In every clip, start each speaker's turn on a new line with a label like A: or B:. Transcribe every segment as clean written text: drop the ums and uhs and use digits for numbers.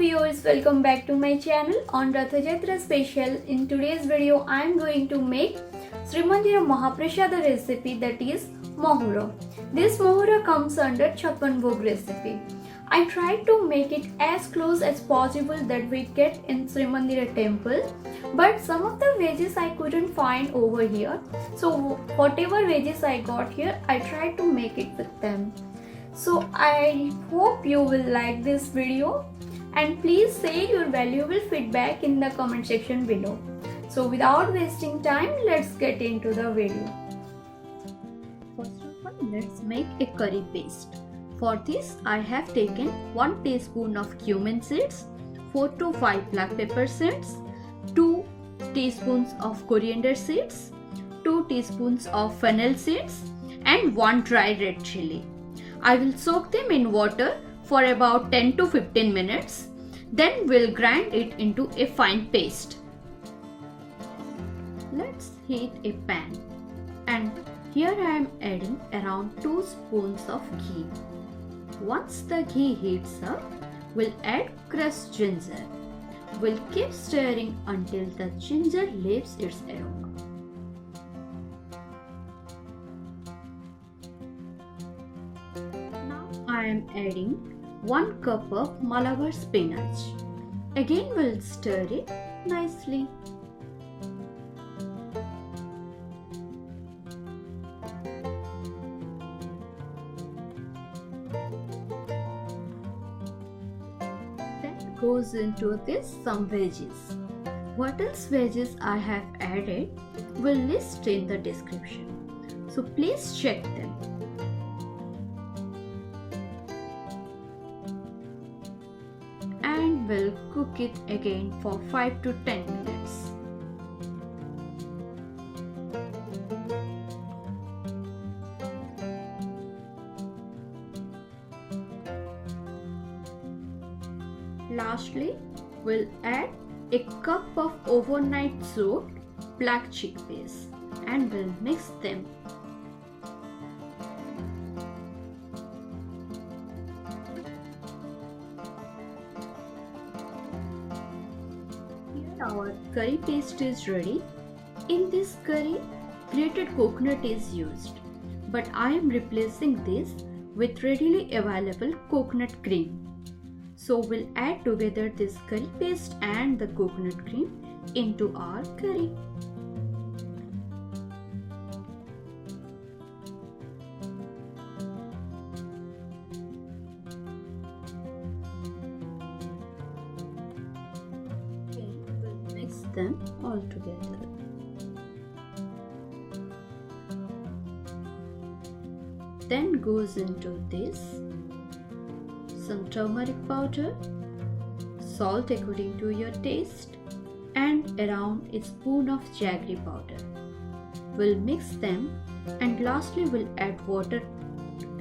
A: viewers, welcome back to my channel on Ratha Yatra special. In today's video I am going to make Puri Mandir Mahura recipe, that is Mahura. This Mahura comes under Chappan Bhog recipe. I tried to make it as close as possible that we get in Puri Mandir temple, but some of the veggies I couldn't find over here. So whatever veggies I got here, I tried to make it with them. So I hope you will like this video and please say your valuable feedback in the comment section below. So without wasting time, let's get into the video. First of all, let's make a curry paste. For this, I have taken 1 teaspoon of cumin seeds, 4 to 5 black pepper seeds, 2 teaspoons of coriander seeds, 2 teaspoons of fennel seeds and 1 dry red chili. I will soak them in water for about 10 to 15 minutes. Then we'll grind it into a fine paste. Let's heat a pan, and here I am adding around 2 spoons of ghee. Once the ghee heats up, we'll add crushed ginger. We'll keep stirring until the ginger leaves its aroma. I am adding 1 cup of Malabar spinach. Again we'll stir it nicely. Then goes into this some veggies. What else veggies I have added will list in the description. So please check them. And we'll cook it again for 5 to 10 minutes. Lastly, we'll add a cup of overnight soaked black chickpeas and we'll mix them. Our curry paste is ready. In this curry, grated coconut is used, but I am replacing this with readily available coconut cream. So we'll add together this curry paste and the coconut cream into our curry. Them all together. Then goes into this some turmeric powder, salt according to your taste, and around a spoon of jaggery powder. We'll mix them and lastly we'll add water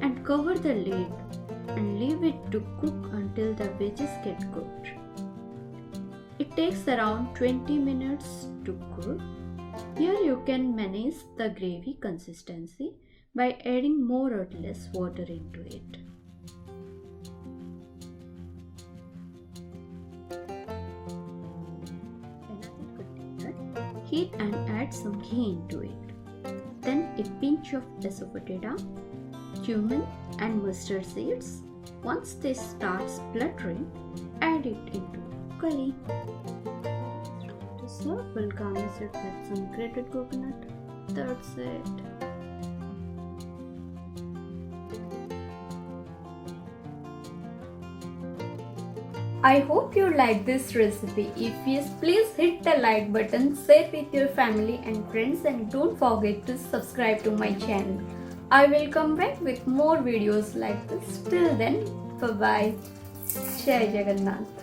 A: and cover the lid and leave it to cook until the veggies get cooked. It takes around 20 minutes to cook. Here you can manage the gravy consistency by adding more or less water into it. Another container, heat and add some ghee into it. Then a pinch of asafoetida, cumin and mustard seeds. Once they start spluttering, add it into curry. To serve, we'll garnish it with some grated coconut. That's it. I hope you like this recipe. If yes, please hit the like button, share with your family and friends, and don't forget to subscribe to my channel. I will come back with more videos like this. Till then, bye bye. Jai Jagannath.